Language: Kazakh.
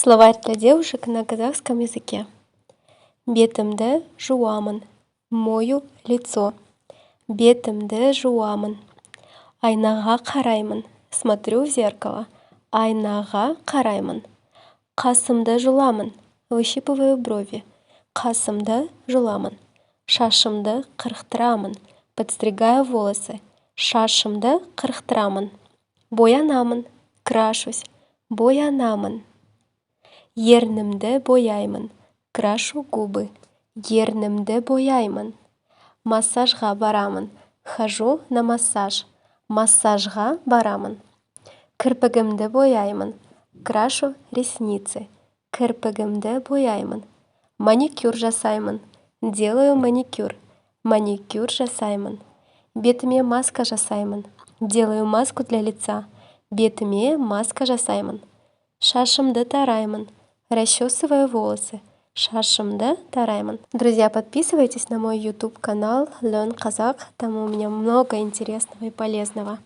Словарь для девушек на казахском языке. Бетімді жуамын, мою лицо. Бетімді жуамын. Айнаға қараймын, смотрю в зеркало. Айнаға қараймын. Қасымды жұламын, выщипываю брови. Қасымды жұламын. Шашымды қырықтырамын, подстригаю волосы. Шашымды қырықтырамын. Боянамын, крашусь. Боянамын. Ернімді бояймын, крашу губы. Ернімді бояймын. Массажға барамын, хожу на массаж. Массажға барамын. Кірпігімді бояймын, крашу ресницы. Кірпігімді бояймын. Маникюр жасаймын, делаю маникюр. Маникюр жасаймын. Бетіме маска жасаймын, делаю маску для лица. Бетіме маска жасаймын. Шашымды тараймын, расчесываю волосы. Шашымды тараймын. Друзья, подписывайтесь на мой YouTube канал Learn Kazakh. Там у меня много интересного и полезного.